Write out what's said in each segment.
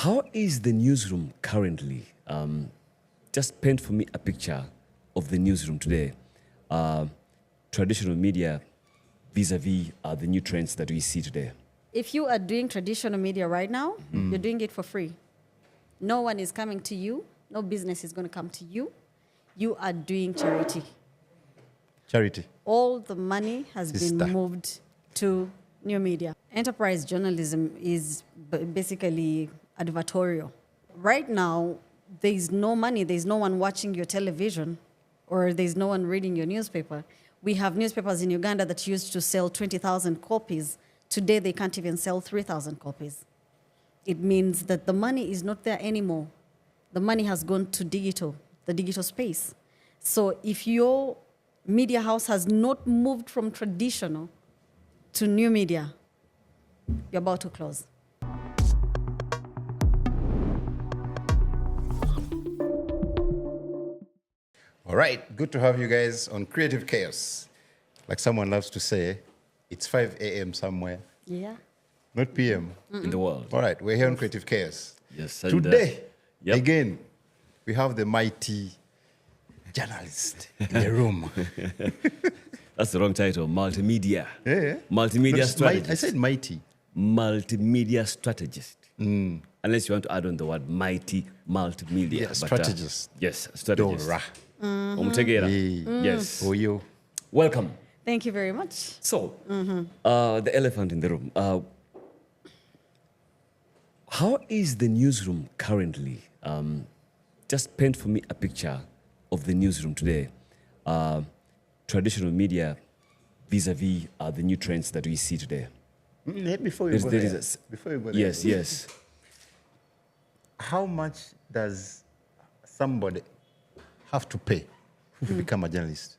How is the newsroom currently? Just paint for me a picture of the newsroom today. Traditional media vis-a-vis the new trends that we see today. If you are doing traditional media right now, you're doing it for free. No one is coming to you. No business is going to come to you. You are doing charity. Charity. All the money has Sister. been moved to new media. Enterprise journalism is basically advertorial. Right now, there is no money. There's no one watching your television or there's no one reading your newspaper. We have newspapers in Uganda that used to sell 20,000 copies. Today, they can't even sell 3,000 copies. It means that the money is not there anymore. The money has gone to digital, the digital space. So if your media house has not moved from traditional to new media, you're about to close. All right, good to have you guys on Creative Chaos. Like someone loves to say, it's 5 a.m. somewhere, Yeah. not p.m. In the world. All right, we're here on Creative Chaos. Yes. And, Today, yep. again, we have the mighty journalist in the room. That's the wrong title. Multimedia. Yeah. Multimedia strategist. I said mighty. Multimedia strategist. Unless you want to add on the word mighty multimedia. Yeah, But, strategist. Yes, strategist. Dorah. Umtegera. Yes. For you. Welcome. Thank you very much. So, the elephant in the room. How is the newsroom currently? Just paint for me a picture of the newsroom today. Traditional media vis-a-vis the new trends that we see today. Before you go there, Yes, yes. How much does somebody have to pay to become a journalist?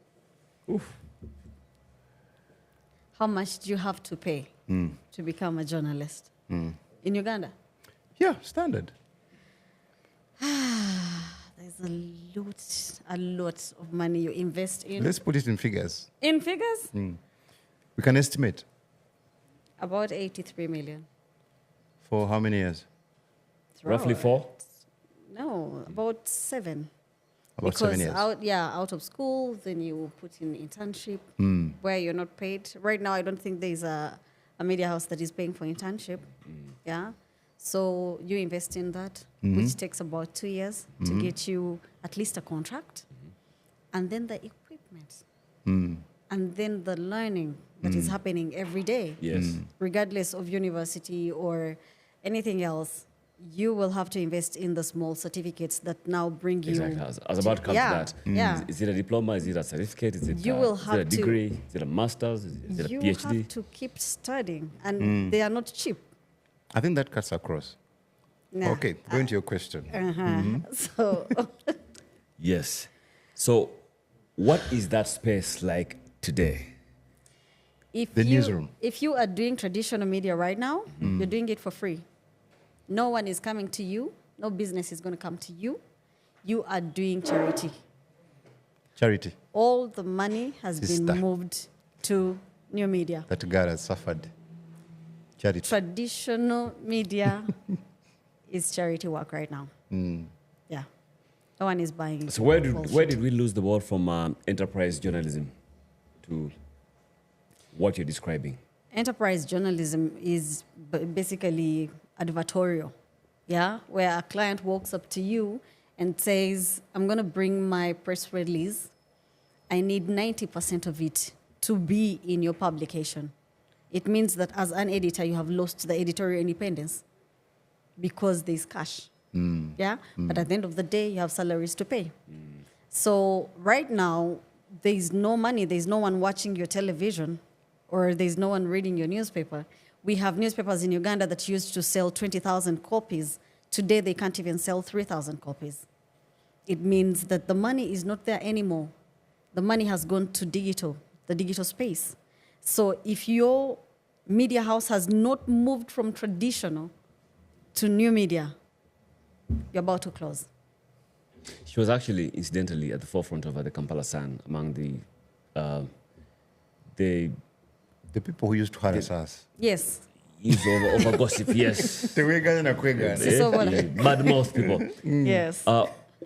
How much do you have to pay to become a journalist in Uganda? Yeah, standard. There's a lot of money you invest in. Let's put it in figures. In figures? We can estimate. About 83 million. For how many years? Roughly 4? No, about 7. About 7 years. Out of school, then you put in internship where you're not paid. Right now, I don't think there's a media house that is paying for internship. Yeah. So you invest in that, which takes about 2 years to get you at least a contract. And then the equipment. And then the learning that is happening every day. Yes. Regardless of university or anything else, you will have to invest in the small certificates that now bring you. Exactly. I was about to come to that. Yeah. Is it a diploma? Is it a certificate? Is it, You will is it have a to- degree? Is it a master's? Is it a You PhD? have to keep studying, and they are not cheap. I think that cuts across. Nah. Okay, going to your question. So Yes. So, what is that space like today? The newsroom. If you are doing traditional media right now, you're doing it for free. No one is coming to you. No business is going to come to you. You are doing charity. Charity. All the money has Sister. been moved to new media. That God has suffered. Charity. Traditional media is charity work right now. Yeah. No one is buying. So, where bullshit. did we lose the ball from enterprise journalism to what you're describing? Enterprise journalism is basically advertorial, yeah, where a client walks up to you and says, I'm going to bring my press release. I need 90% of it to be in your publication. It means that as an editor, you have lost the editorial independence because there's cash, yeah? But at the end of the day, you have salaries to pay. So right now, there's no money, there's no one watching your television or there's no one reading your newspaper. We have newspapers in Uganda that used to sell 20,000 copies. Today, they can't even sell 3,000 copies. It means that the money is not there anymore. The money has gone to digital, the digital space. So if your media house has not moved from traditional to new media, you're about to close. She was actually, incidentally, at the forefront of the Kampala Sun among the The people who used to harass us. Yes. is over gossip, yes. Tewegana kwegana. So what- Bad mouth people. Yes.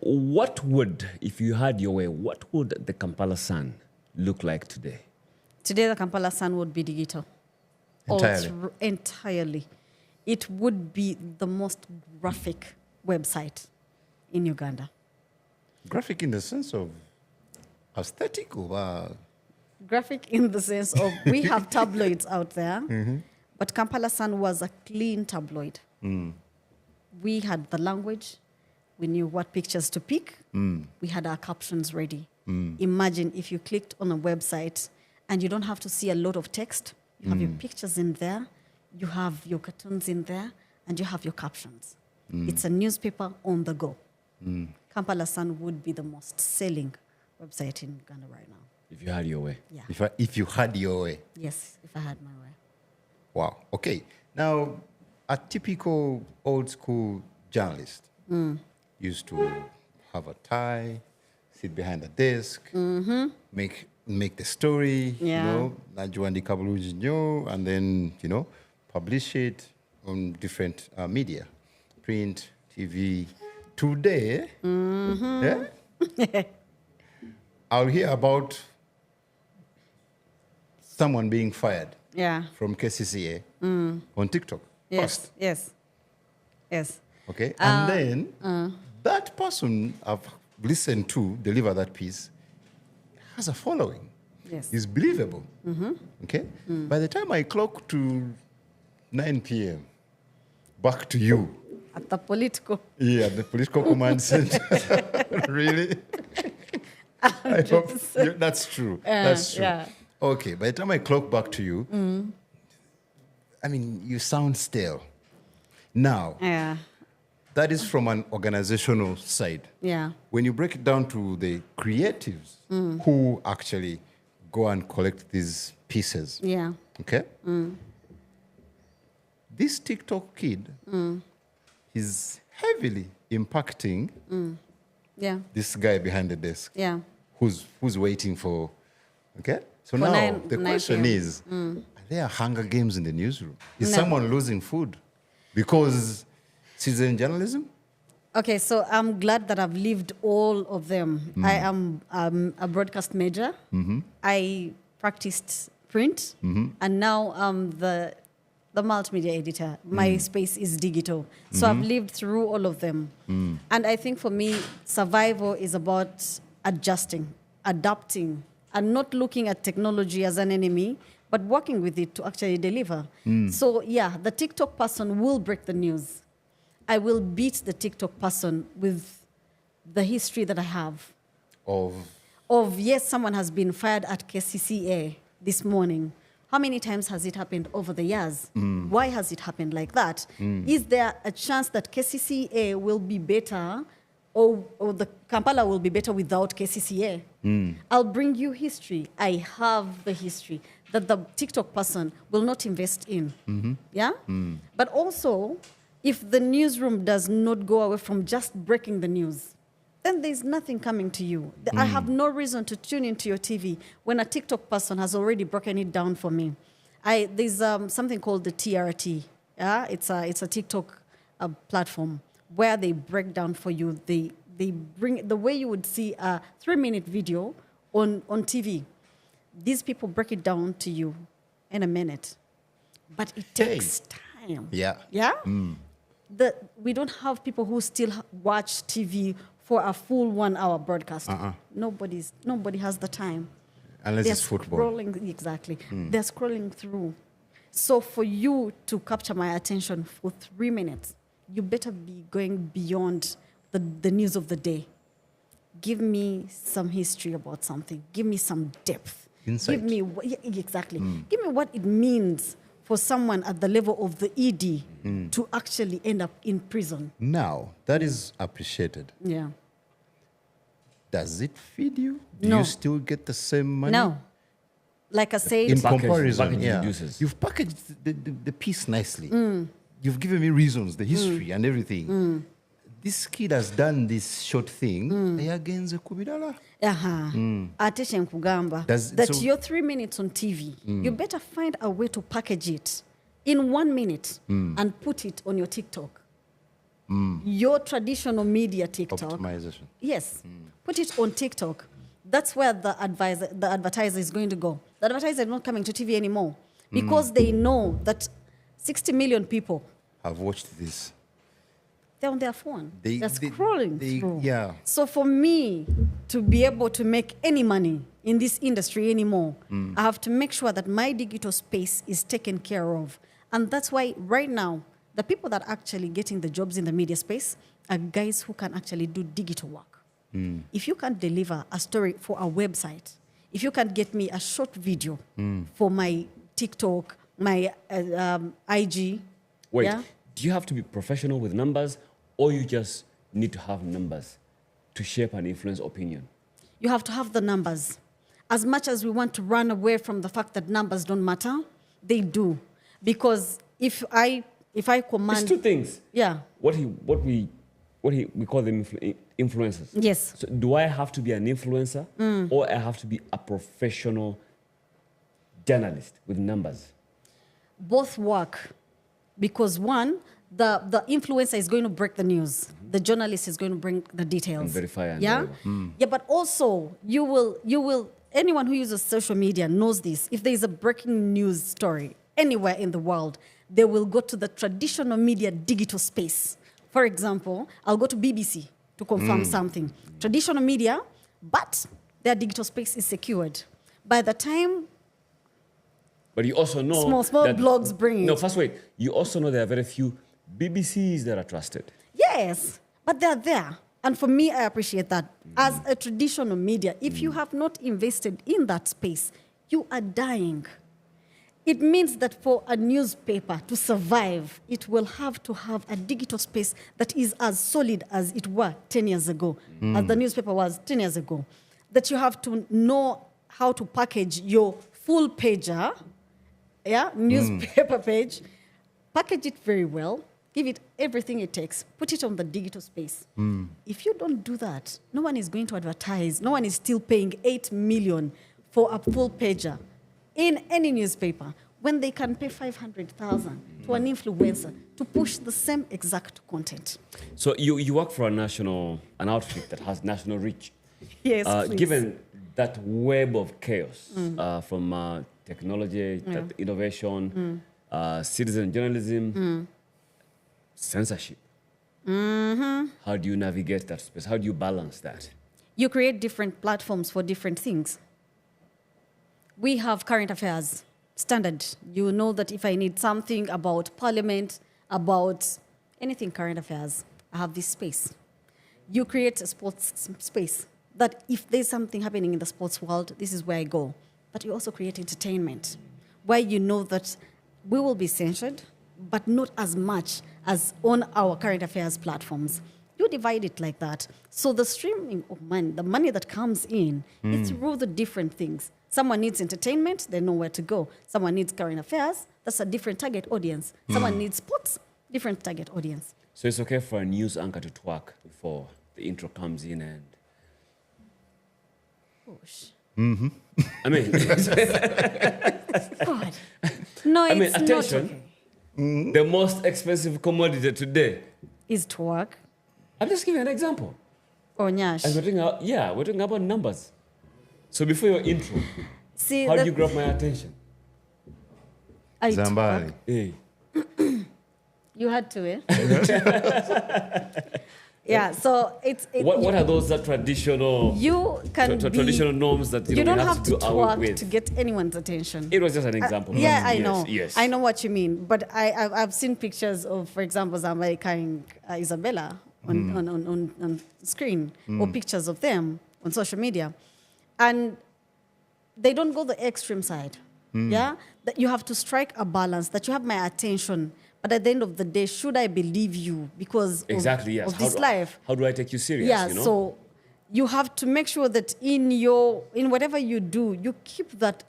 What would, if you had your way, what would the Kampala Sun look like today? Today, the Kampala Sun would be digital. Entirely. Entirely. It would be the most graphic website in Uganda. Graphic in the sense of aesthetic or Graphic in the sense of we have tabloids out there, but Kampala Sun was a clean tabloid. We had the language, we knew what pictures to pick, we had our captions ready. Imagine if you clicked on a website and you don't have to see a lot of text, you have your pictures in there, you have your cartoons in there, and you have your captions. It's a newspaper on the go. Kampala Sun would be the most selling website in Uganda right now. If you had your way. Yeah. if you had your way. Yes, if I had my way. Wow. Okay. Now, a typical old school journalist used to have a tie, sit behind a desk, make the story, Yeah. najuandika bulungi nnyo, and then, publish it on different media, print, TV. Today, I'll hear about someone being fired Yeah. from KCCA on TikTok first. Yes. Okay, and then that person I've listened to deliver that piece has a following. Yes. Is believable. Okay, by the time I clock to 9 p.m., back to you. At the political. Yeah, the political command center. Really? I hope that's true. That's true. Yeah. Okay, by the time I clock back to you, I mean, you sound stale. Now, Yeah. that is from an organizational side. Yeah. When you break it down to the creatives who actually go and collect these pieces, Yeah. okay? This TikTok kid is heavily impacting Yeah. this guy behind the desk Yeah. who's waiting for, okay? So For now 9 the question 9 p.m. is, are there Hunger Games in the newsroom? Is No. someone losing food because citizen journalism? Okay, so I'm glad that I've lived all of them. I am a broadcast major. I practiced print, and now I'm the multimedia editor. My space is digital. So I've lived through all of them. And I think for me, survival is about adjusting, adapting, and not looking at technology as an enemy, but working with it to actually deliver. So yeah, the TikTok person will break the news. I will beat the TikTok person with the history that I have. Of yes, someone has been fired at KCCA this morning. How many times has it happened over the years? Why has it happened like that? Is there a chance that KCCA will be better or the Kampala will be better without KCCA? I'll bring you history. I have the history that the TikTok person will not invest in. Yeah? But also, if the newsroom does not go away from just breaking the news, then there's nothing coming to you. I have no reason to tune into your TV when a TikTok person has already broken it down for me. There's something called the TRT. Yeah, it's a TikTok platform where they break down for you. They bring the way you would see a 3-minute video on TV. These people break it down to you in a minute, but it takes time. Yeah. Yeah. We don't have people who still watch TV for a full 1-hour broadcast. Nobody has the time. Unless They're it's football. Scrolling, exactly. They're scrolling through. So for you to capture my attention for 3 minutes, you better be going beyond the news of the day. Give me some history about something. Give me some depth. Insight. Give me exactly. Give me what it means for someone at the level of the ED to actually end up in prison. Now, that is appreciated. Yeah. Does it feed you? Do No. you still get the same money? No. Like I said, In Package comparison, yeah. reduces. You've packaged the piece nicely. You've given me reasons, the history and everything. This kid has done this short thing. Yagenze kubidala. ate kyenkugamba Does- that so- your 3 minutes on TV, you better find a way to package it in 1 minute and put it on your TikTok. Your traditional media TikTok. Optimization. Yes. Put it on TikTok. That's where the advertiser is going to go. The advertiser is not coming to TV anymore because they know that 60 million people I've watched this. they're on their phone. They- They're scrolling they- through. yeah. So for me to be able to make any money in this industry anymore, I have to make sure that my digital space is taken care of. And that's why right now, the people that are actually getting the jobs in the media space are guys who can actually do digital work. If you can deliver a story for a website, if you can get me a short video for my TikTok, my IG. Wait, yeah? do you have to be professional with numbers, or you just need to have numbers to shape and influence opinion? You have to have the numbers. As much as we want to run away from the fact that numbers don't matter, they do. Because if I command... It's two things. Yeah. We call them influencers. Yes. So do I have to be an influencer, or I have to be a professional journalist with numbers? Both work. Because one, the influencer is going to break the news. The journalist is going to bring the details. And verify and yeah? whatever. Yeah, but also you will, anyone who uses social media knows this. If there is a breaking news story anywhere in the world, they will go to the traditional media digital space. For example, I'll go to BBC to confirm something. Traditional media, but their digital space is secured. By the time But you also know small that, blogs bring No, it. first wait. You also know there are very few BBCs that are trusted. Yes, but they're there. And for me, I appreciate that. As a traditional media, if you have not invested in that space, you are dying. It means that for a newspaper to survive, it will have to have a digital space that is as solid as it were 10 years ago, as the newspaper was 10 years ago. That you have to know how to package your full pager, newspaper page, package it very well, give it everything it takes, put it on the digital space. If you don't do that, no one is going to advertise. No one is still paying 8 million for a full pager in any newspaper when they can pay 500,000 to an influencer to push the same exact content. So you work for an outfit that has national reach. Yes, please. Given that web of chaos from technology, innovation, citizen journalism, censorship, how do you navigate that space? How do you balance that? You create different platforms for different things. We have current affairs, standard. You know that if I need something about parliament, about anything current affairs, I have this space. You create a sports space that if there's something happening in the sports world, this is where I go. But you also create entertainment, where you know that we will be censored, but not as much as on our current affairs platforms. You divide it like that. So the streaming of money, the money that comes in, it's through the different things. Someone needs entertainment, they know where to go. Someone needs current affairs, that's a different target audience. Someone needs sports, different target audience. So it's okay for a news anchor to twerk before the intro comes in and... Gosh. I mean... God. No, I mean, it's not attention. okay. The most expensive commodity today. Is to work. I'll just give you an example. Or nyash. And we're talking about numbers. So before your intro, See, how do you grab my attention? I Zambali. Hey. You had to, eh? Yeah, so it's... What are those traditional You can be... traditional norms that You don't have to do away twerk with? to get anyone's attention. It was just an example. Yeah, but I yes, know. Yes. I know what you mean. But I've seen pictures of, for example, Zambali carrying Isabella on screen, or pictures of them on social media. And they don't go the extreme side. Yeah? That you have to strike a balance, that you have my attention. But at the end of the day, should I believe you because Exactly, yes. of this life? How do I take you serious? Yeah, you know? so you have to make sure that in whatever you do, you keep that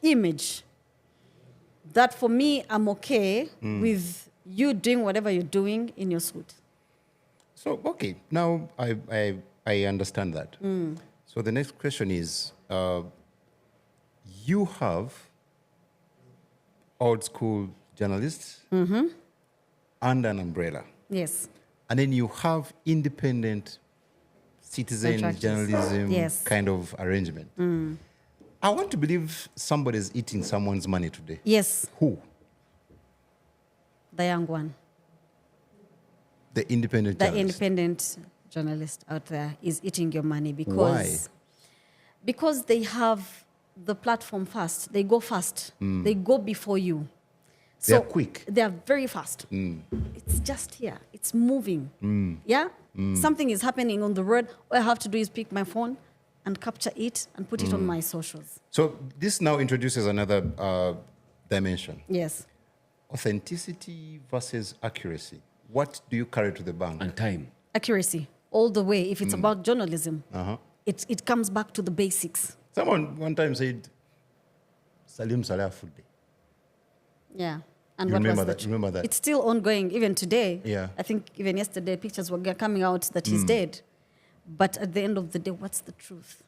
image. That for me, I'm okay with you doing whatever you're doing in your suit. So, okay, now I understand that. So the next question is, you have old school journalists under an umbrella. Yes. And then you have independent citizen Contractors. journalism Yes. kind of arrangement. I want to believe somebody's eating someone's money today. Yes. Who? The young one. The independent The journalist. independent journalist out there is eating your money because Why? because they have the platform fast. They go fast. They go before you. They are quick. They are very fast. It's just here. It's moving. Yeah? Something is happening on the road. All I have to do is pick my phone and capture it and put it on my socials. So this now introduces another dimension. Yes. Authenticity versus accuracy. What do you carry to the bank? And time. Accuracy. All the way. If it's about journalism, it comes back to the basics. Someone one time said, Salim Salah food day. Yeah. And You what remember was the that? Remember that? It's still ongoing even today. Yeah. I think even yesterday pictures were coming out that he's dead. But at the end of the day, what's the truth?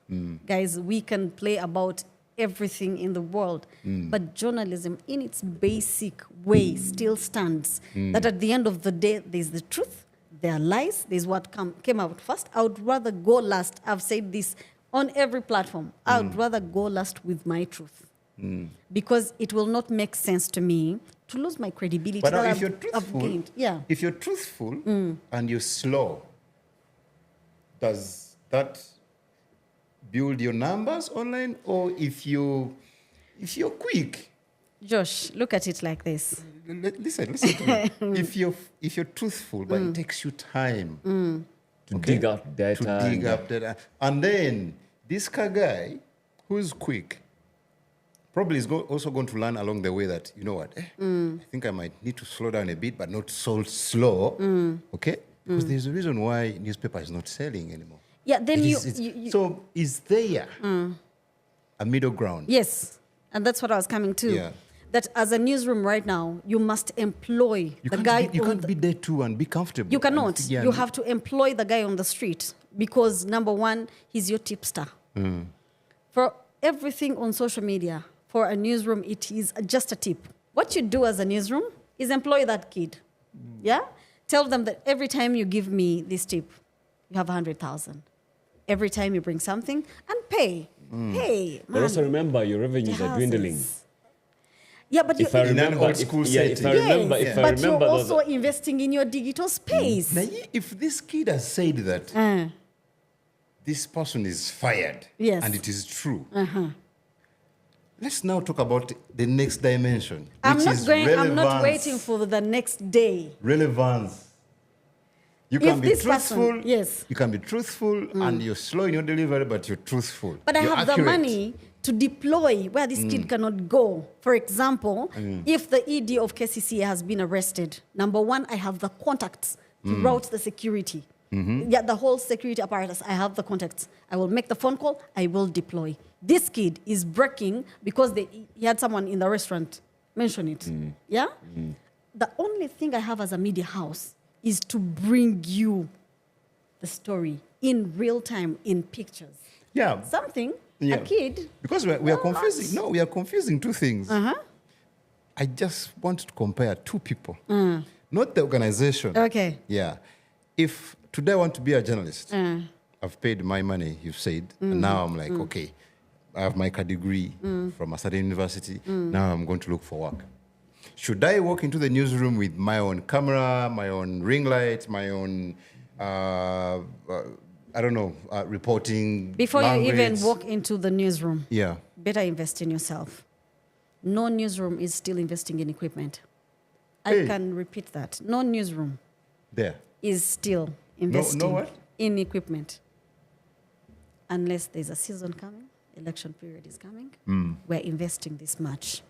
Guys, we can play about everything in the world, but journalism in its basic way still stands. That at the end of the day, there's the truth, there are lies, there's what came out first. I would rather go last. I've said this on every platform. I would rather go last with my truth. Because it will not make sense to me to lose my credibility But now that if you're I've truthful, gained. Yeah. if you're truthful and you're slow, does that build your numbers online? Or if you're quick, Josh, look at it like this. listen to me. If you're truthful, but it takes you time To dig up data. to dig up data, and then this guy who's quick probably is also going to learn along the way that, you know what, I think I might need to slow down a bit, but not so slow, okay? Because there's a reason why newspaper is not selling anymore. Yeah, then So is there a middle ground? Yes, and that's what I was coming to. Yeah. That as a newsroom right now, you must employ the guy. You can't be there too and be comfortable. You cannot. Yeah. You have to employ the guy on the street because number one, he's your tipster. For everything on social media, for a newsroom, it is just a tip. What you do as a newsroom is employ that kid. Yeah? Tell them that every time you give me this tip, you have 100,000. Every time you bring something, and pay. Hey, But man. also remember, your revenues are dwindling. Yeah, but If I In an remember, old school if I setting. remember, yes, if I but remember, you're those- also investing in your digital space. Now, if this kid has said that this person is fired, Yes. and it is true, let's now talk about the next dimension, I'm which not is going. relevance. I'm not waiting for the next day. Relevance. You If can be this truthful. person- yes. You can be truthful, and you're slow in your delivery, but you're truthful. But I You're have the accurate. money to deploy where this kid cannot go. For example, if the ED of KCCA has been arrested, number one, I have the contacts to route the security. Yeah, the whole security apparatus, I have the contacts. I will make the phone call, I will deploy. This kid is breaking because he had someone in the restaurant mention it. Yeah? The only thing I have as a media house is to bring you the story in real time, in pictures. Yeah. Something, Yeah. a kid. Because we are confusing. No, we are confusing two things. I just want to compare two people, not the organization. Okay. Yeah. If today I want to be a journalist, I've paid my money, you've said, and now I'm like, okay, I have my degree from a certain university. Now I'm going to look for work. Should I walk into the newsroom with my own camera, my own ring light, my own, reporting Before you even language? walk into the newsroom, Yeah. better invest in yourself. No newsroom is still investing in equipment. Hey. I can repeat that. No newsroom There. is still investing what? in equipment. Unless there's a season coming, election period is coming, we're investing this much.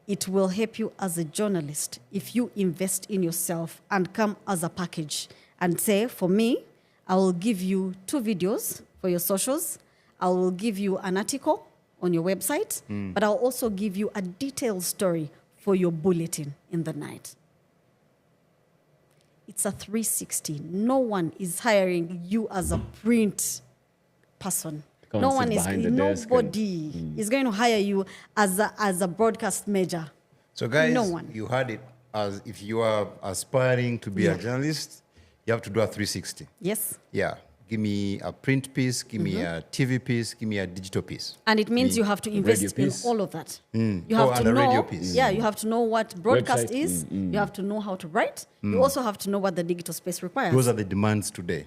It will help you as a journalist if you invest in yourself and come as a package and say, for me, I will give you 2 videos for your socials. I will give you an article on your website, but I'll also give you a detailed story for your bulletin in the night. It's a 360. No one is hiring you as a print person. Come No and sit one is. behind the desk and- Nobody is going to hire you as a broadcast major. So guys, No one. you heard it. As if you are aspiring to be a journalist, you have to do a 360. Yes. Yeah. Give me a print piece, give me a TV piece, give me a digital piece. And it means you have to invest in piece. all of that. Mm. You have Oh, to and a know, radio piece. yeah, you have to know what broadcast Website. is. You have to know how to write. You also have to know what the digital space requires. Those are the demands today.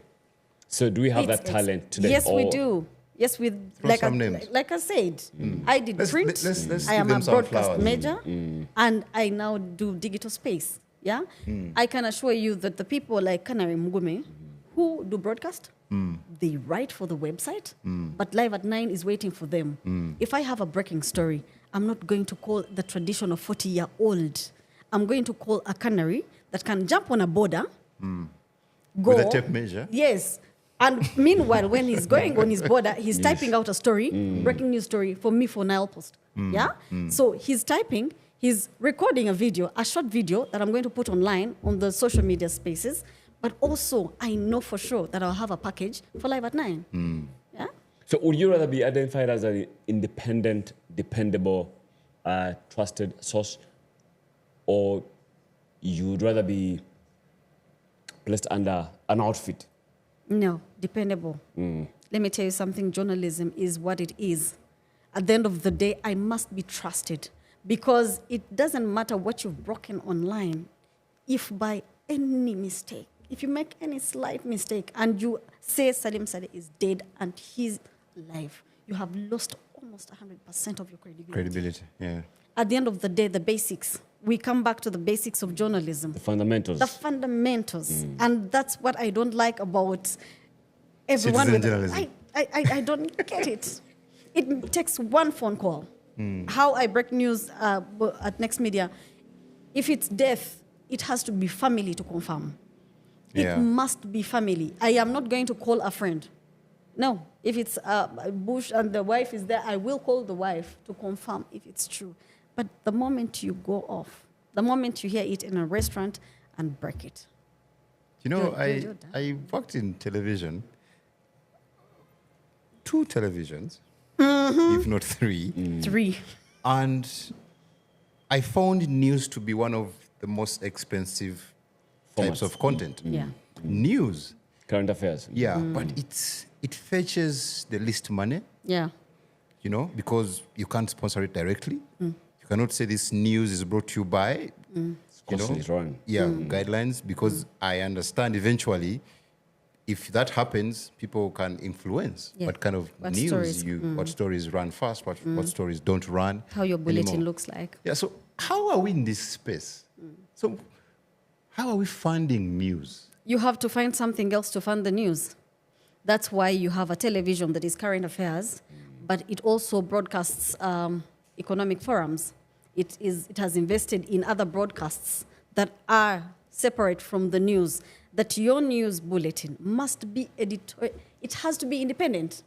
So do we have that It's talent today? Yes, we or- do. Yes, with Throw some names. like I said, I did Let's- print. let's I give am them a some broadcast flowers. major, and I now do digital space. Yeah, I can assure you that the people like Kanari Mugume, who do broadcast, they write for the website, but Live at 9 is waiting for them. If I have a breaking story, I'm not going to call the traditional 40-year-old. I'm going to call a canary that can jump on a border, go. With a tape measure? Yes. And meanwhile, when he's going on his border, he's typing out a story, breaking news story for me for Nile Post. Yeah? So he's typing, he's recording a video, a short video that I'm going to put online on the social media spaces. But also, I know for sure that I'll have a package for Live at 9. Yeah? So would you rather be identified as an independent, dependable, trusted source, or you'd rather be placed under an outfit? No, dependable. Let me tell you something. Journalism is what it is. At the end of the day, I must be trusted because it doesn't matter what you've broken online. If by any mistake, if you make any slight mistake and you say Salim Saleh is dead and he's alive, you have lost almost 100% of your credibility. Credibility, yeah. At the end of the day, the basics. We come back to the basics of journalism. The fundamentals. The fundamentals. And that's what I don't like about everyone. Citizen journalism. I don't get it. It takes one phone call. How I break news at Next Media, if it's death, it has to be family to confirm. Yeah. It must be family. I am not going to call a friend. No. If it's Bush and the wife is there, I will call the wife to confirm if it's true. But the moment you go off, the moment you hear it in a restaurant, and break it. You know, You're done. I worked in television, 2 televisions, if not 3. 3. And I found news to be one of the most expensive types Formats. of content. Yeah. News, Current affairs. yeah, but it fetches the least money, Yeah. you know, because you can't sponsor it directly. You cannot say this news is brought to you by, you know, Costly run. yeah, guidelines, because I understand eventually if that happens, people can influence Yeah. what kind of What news stories, what stories run fast, what stories don't run. How your bulletin anymore. looks like. Yeah, so how are we in this space? So how are we funding news? You have to find something else to fund the news. That's why you have a television that is current affairs, but it also broadcasts economic forums. It has invested in other broadcasts that are separate from the news. That your news bulletin must be it has to be independent.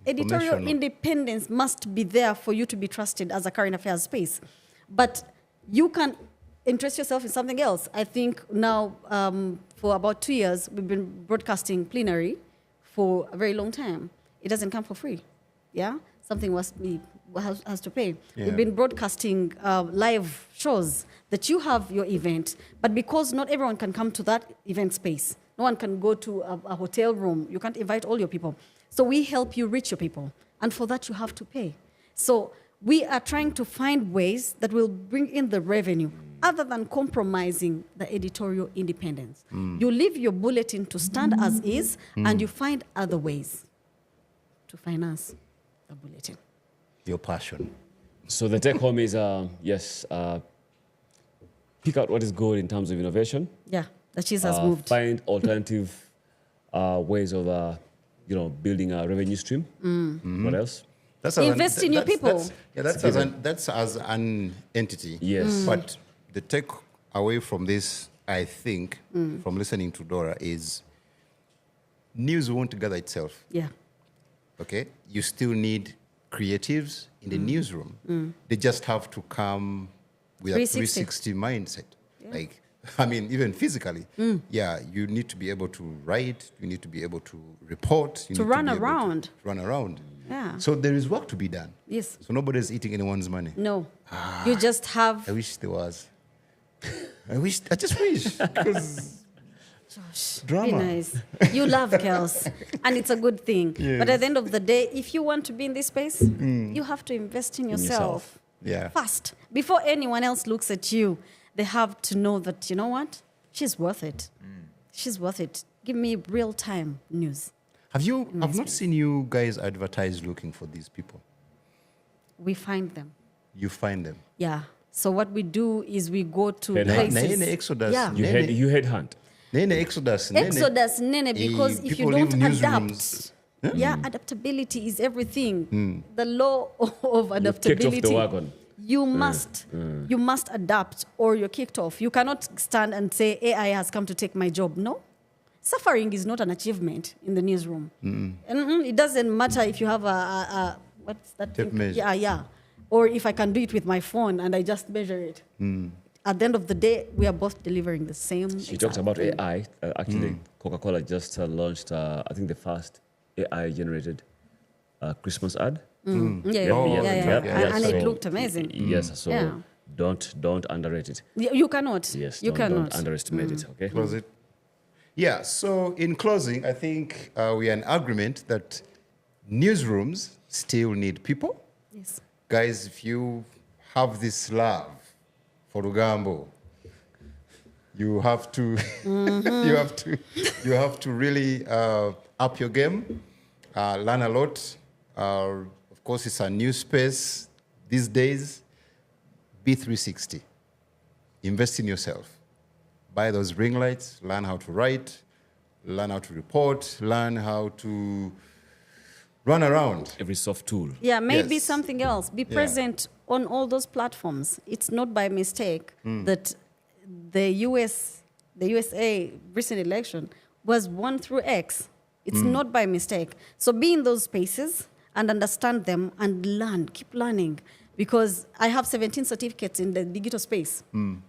Editorial Informational. independence must be there for you to be trusted as a current affairs space. But you can interest yourself in something else. I think now, for about 2 years, we've been broadcasting plenary for a very long time. It doesn't come for free. Yeah? Something has to pay. Yeah. We've been broadcasting live shows that you have your event, but because not everyone can come to that event space, no one can go to a hotel room, you can't invite all your people. So we help you reach your people, and for that you have to pay. So we are trying to find ways that will bring in the revenue other than compromising the editorial independence. You leave your bulletin to stand as is, and you find other ways to finance the bulletin. Your passion. So the take home is, yes, pick out what is good in terms of innovation. Yeah, the cheese has moved. Find alternative ways of, building a revenue stream. What else? That's Invest in your people. That's as an entity. Yes. But the take away from this, I think, from listening to Dorah, is news won't gather itself. Yeah. Okay? You still need creatives in the newsroom. They just have to come with a 360 mindset. Like, I mean, even physically. Yeah, you need to be able to write, you need to be able to report. You To need run be able around. to run around. Yeah. So there is work to be done. Yes. So nobody's eating anyone's money. No. You just have. I wish there was. I just wish. Because drama. Be nice. You love chaos, and it's a good thing. Yes. But at the end of the day, if you want to be in this space, you have to invest in yourself. Yeah. First. Before anyone else looks at you, they have to know that, you know what? She's worth it. She's worth it. Give me real-time news. I've not seen you guys advertise looking for these people. We find them. You find them. Yeah. So what we do is we go to Head places. Nene Exodus. Yeah. You headhunt. Nene Exodus. Exodus, Nene, because if you people don't leave adapt, newsrooms. yeah, adaptability is everything. The law of Kicked off adaptability. the wagon. You must adapt, or you're kicked off. You cannot stand and say AI has come to take my job. No, suffering is not an achievement in the newsroom. And it doesn't matter if you have a what's that Tape thing? measure. Yeah, or if I can do it with my phone and I just measure it. At the end of the day, we are both delivering the same. She talked about AI. Actually, Coca-Cola just launched, I think, the first AI-generated Christmas ad. Yeah. Oh, And it so- looked amazing. Yes, so Yeah. don't underrate it. You cannot. Yes, you don't cannot. underestimate it. Okay. Close it. Yeah, so in closing, I think we are in agreement that newsrooms still need people. Yes. Guys, if you have this love for Rugambo, you have to, you have to really up your game, learn a lot. Of course, it's a new space these days. Be 360. Invest in yourself. Buy those ring lights. Learn how to write. Learn how to report. Learn how to run around. Every soft tool. Yeah, maybe Yes. something else. Be present on all those platforms. It's not by mistake that the USA recent election was won through X. It's not by mistake. So be in those spaces and understand them and learn. Keep learning. Because I have 17 certificates in the digital space.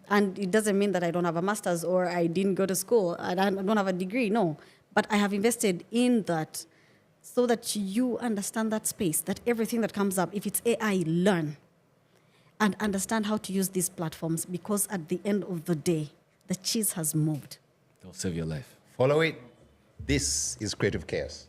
And it doesn't mean that I don't have a master's or I didn't go to school. I don't have a degree. No. But I have invested in that so that you understand that space, that everything that comes up, if it's AI, learn and understand how to use these platforms, because at the end of the day, the cheese has moved. They'll save your life. Follow it. This is Creative Chaos.